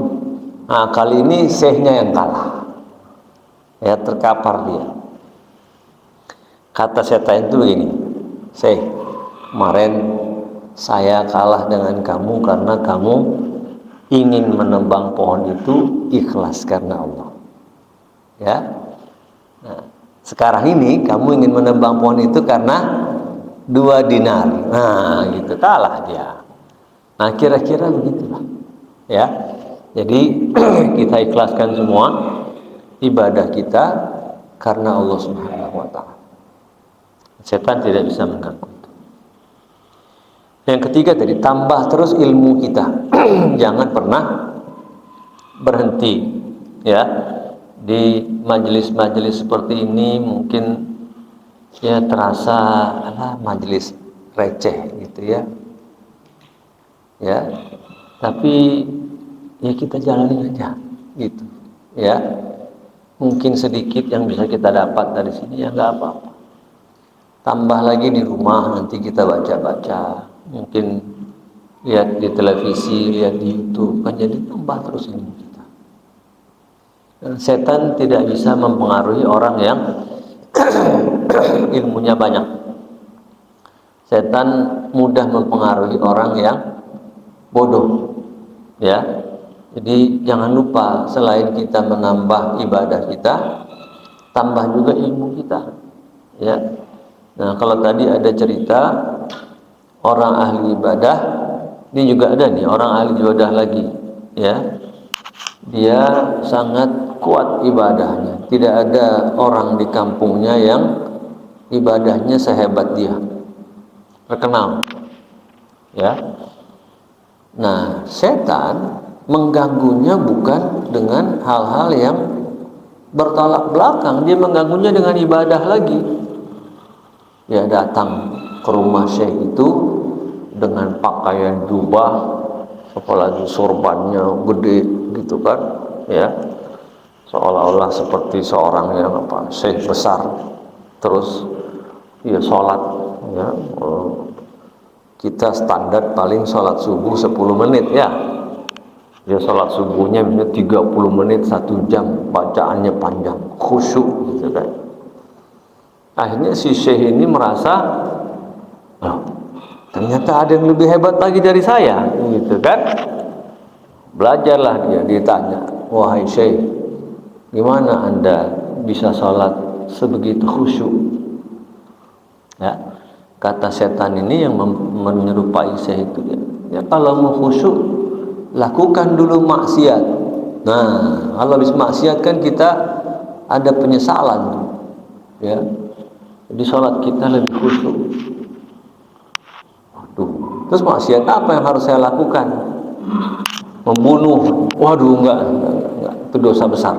Nah kali ini syekhnya yang kalah, ya, terkapar dia. Kata setan itu begini, Syekh, kemarin saya kalah dengan kamu karena kamu ingin menebang pohon itu ikhlas karena Allah, ya. Nah, sekarang ini kamu ingin menebang pohon itu karena 2 dinar. Nah, gitu, kalah dia. Nah, kira-kira begitulah, ya. Jadi kita ikhlaskan semua ibadah kita karena Allah Subhanahu wa taala. Setan tidak bisa mengganggu. Yang ketiga tadi, tambah terus ilmu kita. Jangan pernah berhenti, ya. Di majelis-majelis seperti ini mungkin ya terasa majelis receh gitu ya, ya. Tapi ya kita jalani aja gitu ya. Mungkin sedikit yang bisa kita dapat dari sini, ya nggak apa-apa. Tambah lagi di rumah, nanti kita baca-baca, mungkin lihat di televisi, lihat di YouTube, kan jadi tambah terus ilmu kita. Dan setan tidak bisa mempengaruhi orang yang ilmunya banyak. Setan mudah mempengaruhi orang yang bodoh, ya. Jadi jangan lupa, selain kita menambah ibadah kita, tambah juga ilmu kita, ya. Nah, kalau tadi ada cerita orang ahli ibadah, ini juga ada nih orang ahli ibadah lagi, ya. Dia sangat kuat ibadahnya. Tidak ada orang di kampungnya yang ibadahnya sehebat dia. Terkenal, ya. Nah, setan mengganggunya bukan dengan hal-hal yang bertolak belakang, dia mengganggunya dengan ibadah lagi. Dia datang ke rumah syekh itu dengan pakaian jubah, apalagi sorbannya gede gitu kan, ya, seolah-olah seperti seorang yang syekh besar. Terus dia sholat, ya, kita standar paling sholat subuh 10 menit, ya. Dia sholat subuhnya misalnya 30 menit, 1 jam, bacaannya panjang, khusyuk gitu kan. Akhirnya si syekh ini merasa, oh, ternyata ada yang lebih hebat lagi dari saya, gitu kan. Belajarlah dia, ditanya, wahai syekh, gimana anda bisa sholat sebegitu khusyuk? Ya, kata setan ini yang menyerupai syekh itu, ya kalau mau khusyuk, lakukan dulu maksiat. Nah, kalau habis maksiat kan kita ada penyesalan, ya. Jadi sholat kita lebih khusyuk. Waduh, terus maksiat apa yang harus saya lakukan? Membunuh? Waduh, enggak, itu dosa besar,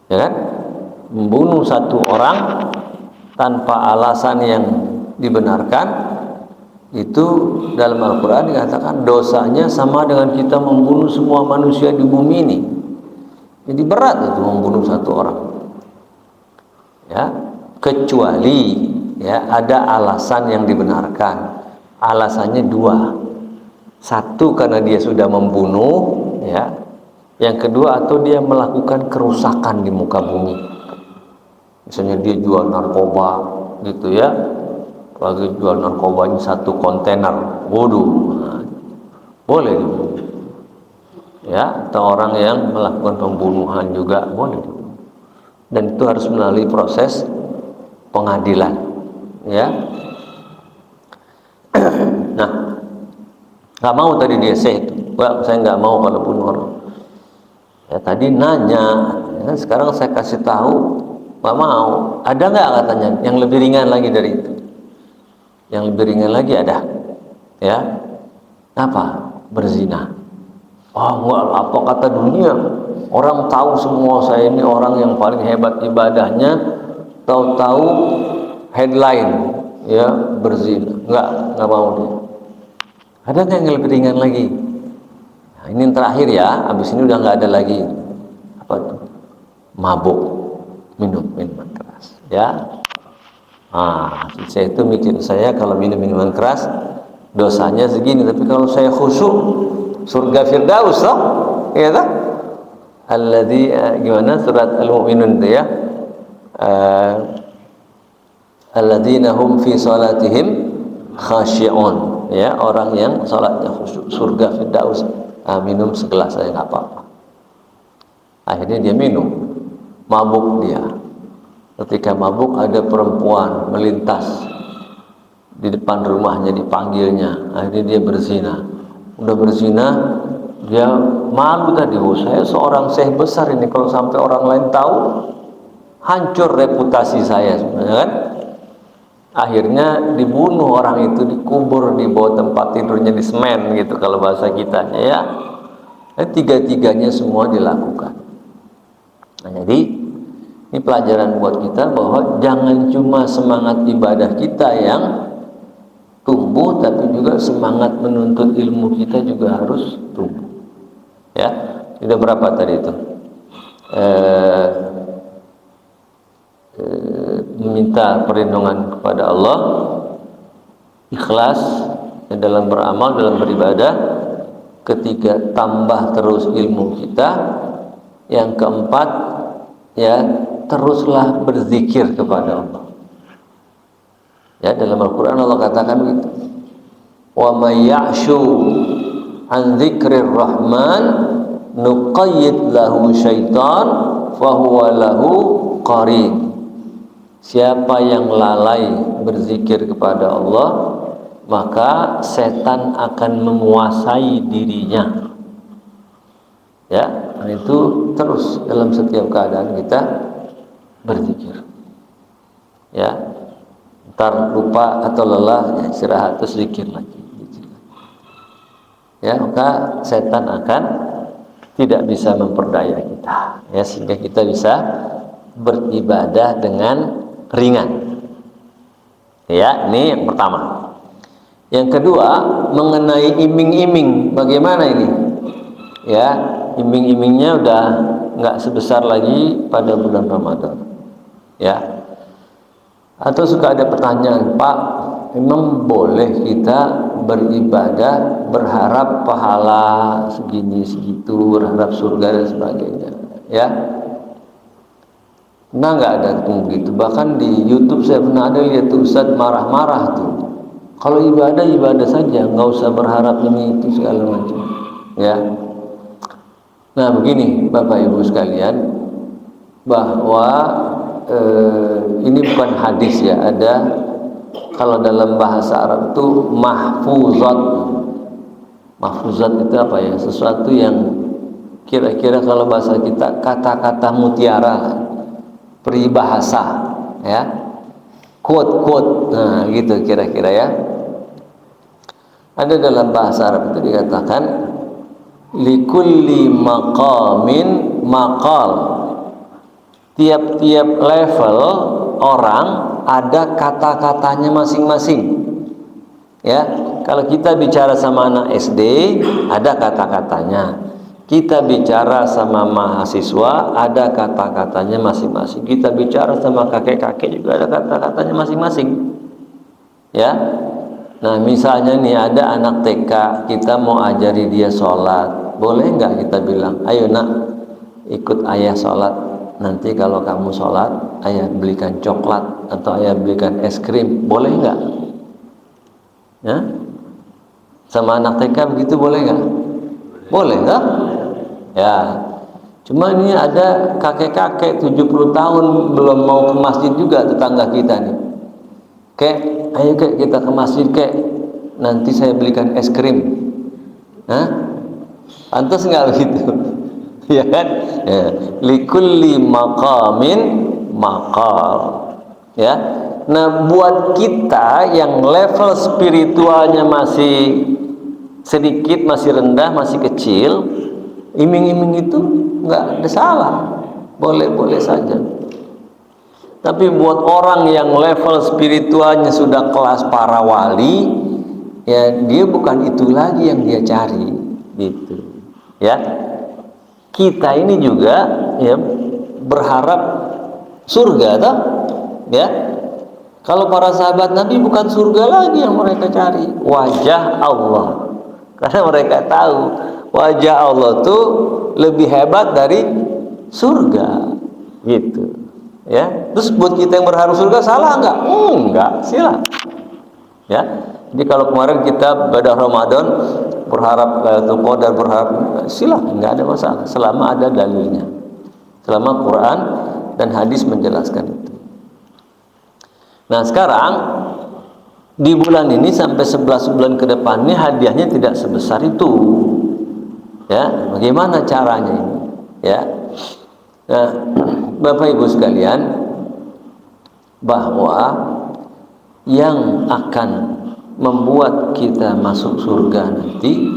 ya kan? Membunuh satu orang tanpa alasan yang dibenarkan, itu dalam Al-Quran dikatakan dosanya sama dengan kita membunuh semua manusia di bumi ini. Jadi berat itu membunuh satu orang, ya, kecuali ya ada alasan yang dibenarkan. Alasannya 2. Satu, karena dia sudah membunuh, ya. Yang kedua, atau dia melakukan kerusakan di muka bumi. Misalnya dia jual narkoba gitu, ya. Lagi jual narkobanya 1 kontainer, waduh, nah, boleh dibunuh, ya. Atau orang yang melakukan pembunuhan juga boleh dibunuh. Dan itu harus melalui proses pengadilan, ya. Nah, nggak mau tadi dia say itu, wah saya nggak mau kalau bunuh orang. Ya tadi nanya, ya, sekarang saya kasih tahu, nggak mau. Ada nggak katanya yang lebih ringan lagi dari itu? Yang lebih ringan lagi ada, ya. Apa? Berzina. Oh enggak, apa kata dunia? Orang tahu semua saya ini orang yang paling hebat ibadahnya, tahu-tahu headline, ya, berzina. Enggak mau dia. Ada nggak yang lebih ringan lagi? Nah, ini yang terakhir, ya. Habis ini udah nggak ada lagi. Apa tuh? Mabuk, minum minuman keras, ya. Nah, saya itu mikir, saya kalau minum minuman keras dosanya segini, tapi kalau saya khusyuk surga Firdaus, toh, ya toh? Alladzi, gimana surat Al-Mu'minun itu, ya, alladzina hum fi salatihim khasyi'un, ya, orang yang salatnya khusyuk, surga Firdaus. Minum segelas saya nggak apa-apa. Akhirnya dia minum, mabuk dia. Ketika mabuk ada perempuan melintas di depan rumahnya, dipanggilnya, akhirnya dia berzina. Udah berzina, dia malu tadi, oh saya seorang syekh besar ini, kalau sampai orang lain tahu hancur reputasi saya sebenarnya, kan. Akhirnya dibunuh orang itu, dikubur di bawah tempat tidurnya, di semen gitu kalau bahasa kitanya, ya. Tiga-tiganya semua dilakukan. Nah, jadi ini pelajaran buat kita bahwa jangan cuma semangat ibadah kita yang tumbuh, tapi juga semangat menuntut ilmu kita juga harus tumbuh. Ya, sudah berapa tadi itu? Meminta perlindungan kepada Allah, ikhlas dalam beramal, dalam beribadah. Ketiga, tambah terus ilmu kita. Yang keempat, ya, teruslah berzikir kepada Allah. Ya, dalam Al-Quran Allah katakan begitu. Wa may ya'shu an dzikrir rahman nuqayyid lahu syaitan fahuwa lahu qarin. Siapa yang lalai berzikir kepada Allah, maka setan akan menguasai dirinya. Ya, itu terus dalam setiap keadaan kita berzikir. Ya, ntar lupa atau lelah, ya istirahat terus zikir lagi. Ya, maka setan akan tidak bisa memperdaya kita. Ya, sehingga kita bisa beribadah dengan ringan. Ya, ini yang pertama. Yang kedua, mengenai iming-iming, bagaimana ini? Ya, iming-imingnya udah nggak sebesar lagi pada bulan Ramadan. Ya. Atau suka ada pertanyaan, Pak, memang boleh kita beribadah berharap pahala segini segitu, berharap surga dan sebagainya? Ya. Nah, nggak ada begitu. Bahkan di YouTube saya pernah ada lihat Ustaz marah-marah tuh. Kalau ibadah saja, nggak usah berharap ini itu segala macam. Ya. Nah, begini Bapak Ibu sekalian, bahwa ini bukan hadis ya. Ada, kalau dalam bahasa Arab itu mahfuzat. Mahfuzat itu apa ya? Sesuatu yang kira-kira kalau bahasa kita kata-kata mutiara, peribahasa, ya, quote, nah gitu kira-kira ya. Ada dalam bahasa Arab itu dikatakan likulli maqamin maqal. Tiap-tiap level orang ada kata-katanya masing-masing. Ya, kalau kita bicara sama anak SD ada kata-katanya. Kita bicara sama mahasiswa ada kata-katanya masing-masing. Kita bicara sama kakek-kakek juga ada kata-katanya masing-masing. Ya. Nah, misalnya nih ada anak TK, kita mau ajari dia sholat, boleh nggak kita bilang, ayo nak ikut ayah sholat, nanti kalau kamu sholat ayah belikan coklat atau ayah belikan es krim, boleh nggak? Ya? Sama anak TK begitu boleh nggak? Boleh nggak? Ya, cuma ini ada kakek-kakek 70 tahun belum mau ke masjid juga, tetangga kita nih. Kek, ayo kek kita ke masjid kek, nanti saya belikan es krim. Hah? Pantas nggak begitu? Ya kan? Ya. Likulli maqamin maqal. Ya. Nah, buat kita yang level spiritualnya masih sedikit, masih rendah, masih kecil, iming-iming itu nggak ada salah, boleh-boleh saja. Tapi buat orang yang level spiritualnya sudah kelas para wali, ya dia bukan itu lagi yang dia cari, gitu. Ya, kita ini juga ya berharap surga, toh? Ya, kalau para sahabat Nabi bukan surga lagi yang mereka cari, wajah Allah, karena mereka tahu wajah Allah tuh lebih hebat dari surga, gitu. Ya, terus buat kita yang berharap surga salah nggak? Enggak, silakan. Ya, jadi kalau kemarin kita pada Ramadan berharap Lailatul Qadar, berharap, silakan, nggak ada masalah selama ada dalilnya, selama Quran dan hadis menjelaskan itu. Nah, sekarang di bulan ini sampai 11 bulan ke depan ini hadiahnya tidak sebesar itu. Ya, bagaimana caranya ini? Ya. Nah, Bapak Ibu sekalian, bahwa yang akan membuat kita masuk surga nanti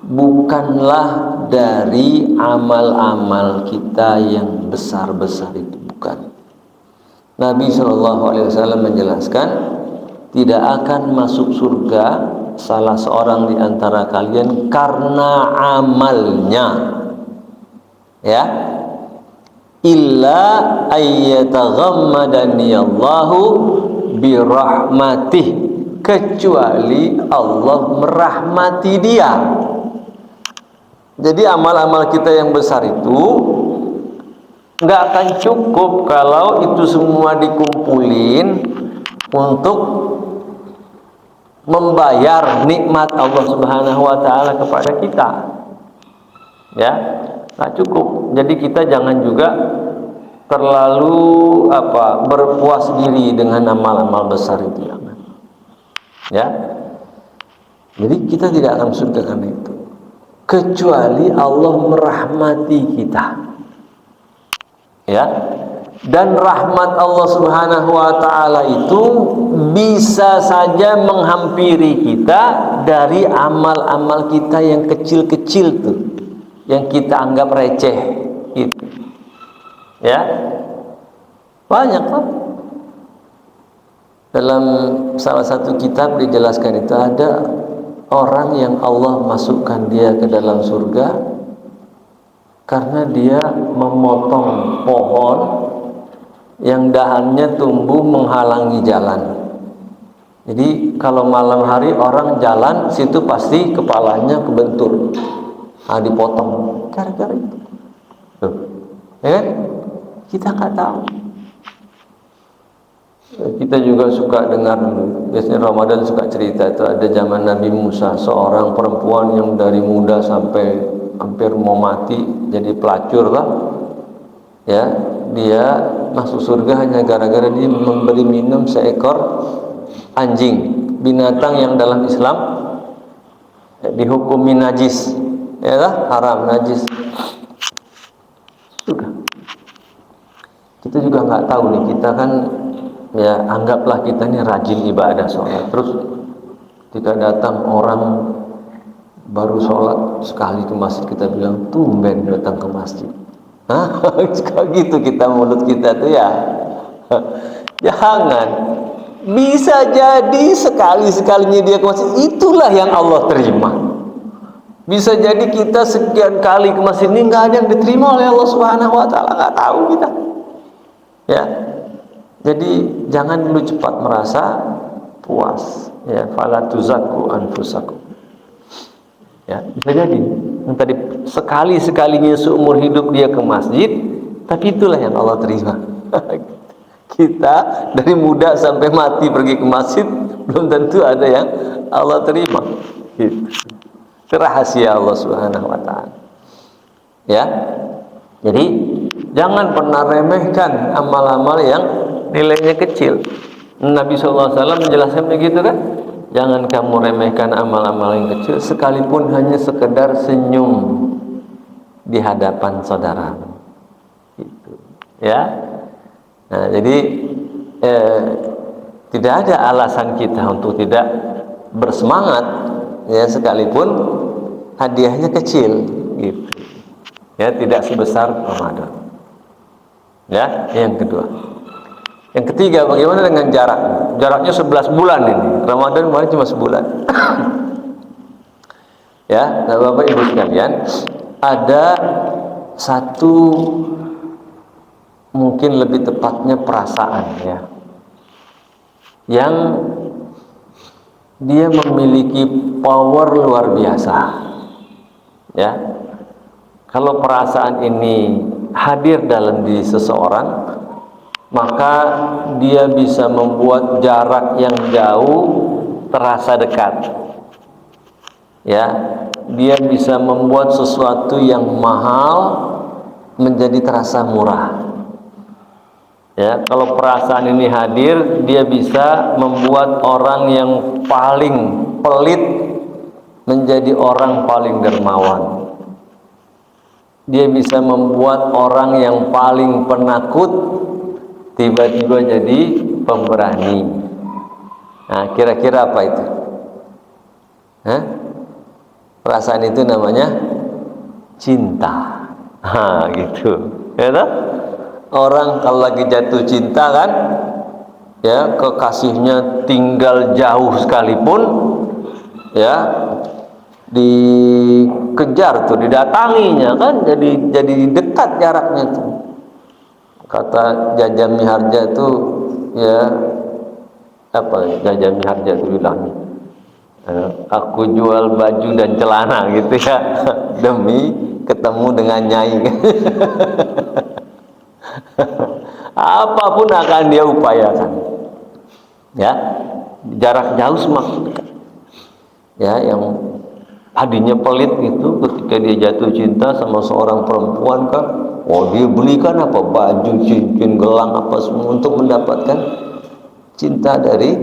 bukanlah dari amal-amal kita yang besar-besar itu, bukan. Nabi SAW menjelaskan tidak akan masuk surga salah seorang di antara kalian karena amalnya, ya, illa ayyataghammadani Allahu birahmatih, kecuali Allah merahmati dia. Jadi amal-amal kita yang besar itu nggak akan cukup kalau itu semua dikumpulin untuk membayar nikmat Allah Subhanahu wa taala kepada kita. Ya, nggak cukup. Jadi kita jangan juga terlalu berpuas diri dengan amal-amal besar itu, jangan. Ya. Jadi kita tidak akan surga karena itu, kecuali Allah merahmati kita. Ya. Dan rahmat Allah Subhanahu wa taala itu bisa saja menghampiri kita dari amal-amal kita yang kecil-kecil tuh, yang kita anggap receh gitu. Ya. Banyak kan? Dalam salah satu kitab dijelaskan itu ada orang yang Allah masukkan dia ke dalam surga karena dia memotong pohon yang dahannya tumbuh menghalangi jalan. Jadi kalau malam hari orang jalan situ pasti kepalanya kebentur, dipotong gara-gara itu. Tuh, ya kan? Kita nggak tahu. Kita juga suka dengar, biasanya Ramadan suka cerita itu ada zaman Nabi Musa, seorang perempuan yang dari muda sampai hampir mau mati jadi pelacur lah. Ya, dia masuk surga hanya gara-gara dia memberi minum seekor anjing, binatang yang dalam Islam dihukumi najis, ya lah, haram, najis. Sudah. Kita juga nggak tahu nih, kita kan ya anggaplah kita ini rajin ibadah sholat, terus ketika datang orang baru sholat sekali ke masjid kita bilang tumben datang ke masjid. Kalau gitu kita mulut kita tuh ya jangan. Bisa jadi sekali-sekalinya dia ke masjid itulah yang Allah terima. Bisa jadi kita sekian kali ke masjid ini nggak ada yang diterima oleh Allah Subhanahu wa taala, nggak tahu kita. Ya. Jadi jangan dulu cepat merasa puas. Ya, fala tuzakku anfusakum. Ya, bisa jadi yang tadi sekali-sekalinya seumur hidup dia ke masjid, tapi itulah yang Allah terima. Kita dari muda sampai mati pergi ke masjid belum tentu ada yang Allah terima. Gitu. Itu rahasia Allah Subhanahu wa taala. Ya. Jadi jangan pernah remehkan amal-amal yang nilainya kecil. Nabi SAW menjelaskan begitu kan? Jangan kamu remehkan amal-amal yang kecil, sekalipun hanya sekedar senyum di hadapan saudara. Gitu. Ya. Nah, jadi tidak ada alasan kita untuk tidak bersemangat, ya, sekalipun hadiahnya kecil. Gitu. Ya, tidak sebesar Ramadan. Ya, yang kedua. Yang ketiga, bagaimana dengan jarak? Jaraknya 11 bulan ini. Ramadan kemarin cuma sebulan. Ya, nah Bapak Ibu sekalian, ada satu mungkin lebih tepatnya perasaan, ya, yang dia memiliki power luar biasa. Ya. Kalau perasaan ini hadir dalam diri seseorang, maka dia bisa membuat jarak yang jauh terasa dekat. Ya, dia bisa membuat sesuatu yang mahal menjadi terasa murah. Ya, kalau perasaan ini hadir, dia bisa membuat orang yang paling pelit menjadi orang paling dermawan. Dia bisa membuat orang yang paling penakut tiba-tiba jadi pemberani. Nah, kira-kira apa itu? Perasaan itu namanya cinta. Gitu. Ya toh? Orang kalau lagi jatuh cinta kan, ya, kekasihnya tinggal jauh sekalipun, ya, dikejar tuh, didatanginya kan, jadi dekat jaraknya tuh. Kata Jaja Miharja itu, ya, apa Jaja Miharja itu bilangnya, aku jual baju dan celana gitu ya demi ketemu dengan Nyai. Apapun akan dia upayakan, ya, jarak jauh semakin dekat. Ya, yang tadinya pelit itu ketika dia jatuh cinta sama seorang perempuan kan, oh dia belikan apa, baju, cincin, gelang, apa semua untuk mendapatkan cinta dari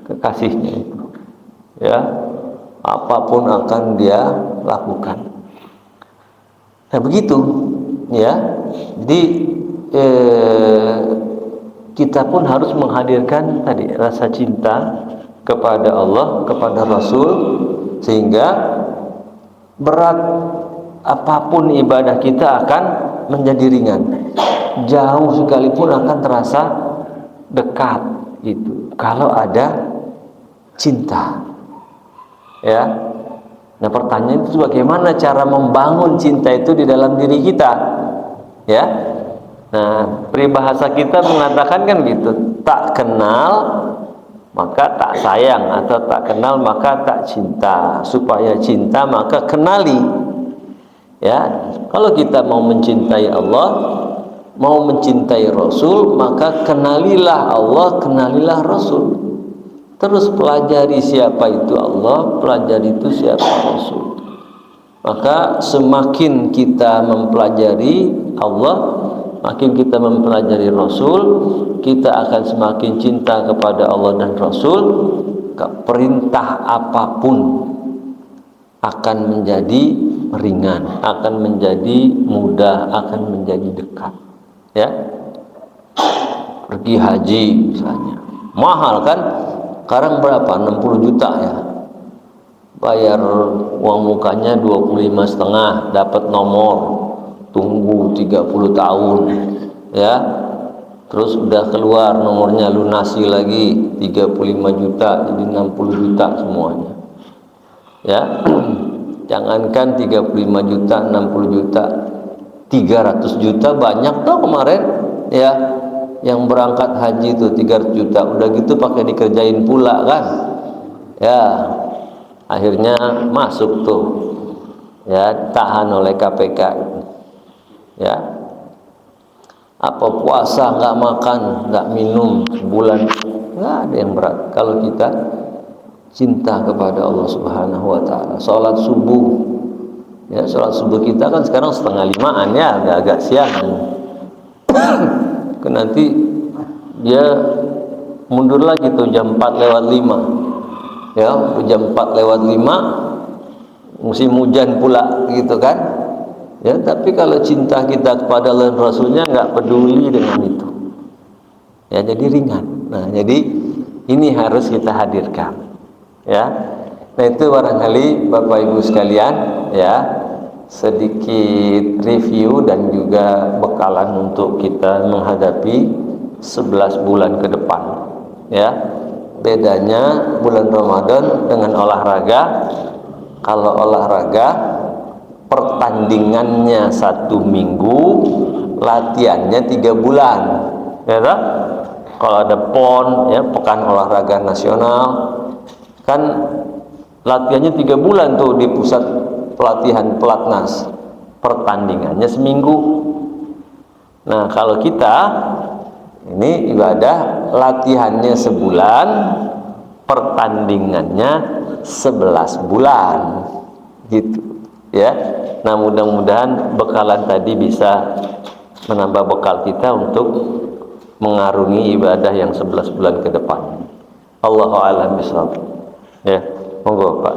kekasihnya itu. Ya, apapun akan dia lakukan. Nah begitu, ya. Jadi kita pun harus menghadirkan tadi rasa cinta kepada Allah, kepada Rasul, sehingga berat apapun ibadah kita akan menjadi ringan. Jauh sekalipun akan terasa dekat itu kalau ada cinta. Ya. Nah, pertanyaan itu bagaimana cara membangun cinta itu di dalam diri kita? Ya. Nah, peribahasa kita mengatakan kan gitu, tak kenal maka tak sayang, atau tak kenal maka tak cinta. Supaya cinta maka kenali. Ya, kalau kita mau mencintai Allah, mau mencintai Rasul, maka kenalilah Allah, kenalilah Rasul. Terus pelajari siapa itu Allah, pelajari itu siapa Rasul. Maka semakin kita mempelajari Allah, makin kita mempelajari Rasul, kita akan semakin cinta kepada Allah dan Rasul. Perintah apapun akan menjadi ringan, akan menjadi mudah, akan menjadi dekat. Ya, pergi haji misalnya, mahal kan? Sekarang berapa? 60 juta ya. Bayar uang mukanya 25,5, dapat nomor, tunggu 30 tahun, ya. Terus udah keluar nomornya, lunasi lagi 35 juta, jadi 60 juta semuanya. Ya. Jangankan 35 juta, 60 juta, 300 juta banyak tuh kemarin, ya. Yang berangkat haji itu 300 juta, udah gitu pakai dikerjain pula kan. Ya. Akhirnya masuk tuh, ya, tahan oleh KPK. Ya, apa puasa nggak makan nggak minum sebulan, nggak ada yang berat kalau kita cinta kepada Allah Subhanahu Wa Taala. Sholat subuh, ya, sholat subuh kita kan sekarang 4:30 ya, agak siang. Nanti dia mundur lagi tuh jam 4:05. Ya, jam 4:05 musim hujan pula gitu kan. Ya, tapi kalau cinta kita kepada Allah dan Rasulnya nggak peduli dengan itu. Ya, jadi ringan. Nah, jadi ini harus kita hadirkan. Ya. Nah, itu barangkali Bapak Ibu sekalian, ya, sedikit review dan juga bekalan untuk kita menghadapi 11 bulan ke depan. Ya. Bedanya bulan Ramadan dengan olahraga, kalau olahraga pertandingannya 1 minggu, latihannya 3 bulan, ya tak? Kalau ada PON, ya, Pekan Olahraga Nasional, kan latihannya 3 bulan tuh di pusat pelatihan pelatnas, pertandingannya seminggu. Nah, kalau kita ini ibadah latihannya sebulan, pertandingannya 11 bulan, gitu, ya. Nah, mudah-mudahan bekalan tadi bisa menambah bekal kita untuk mengarungi ibadah yang 11 bulan ke depan. Allahu a'lam bishawab. Ya, monggo Pak.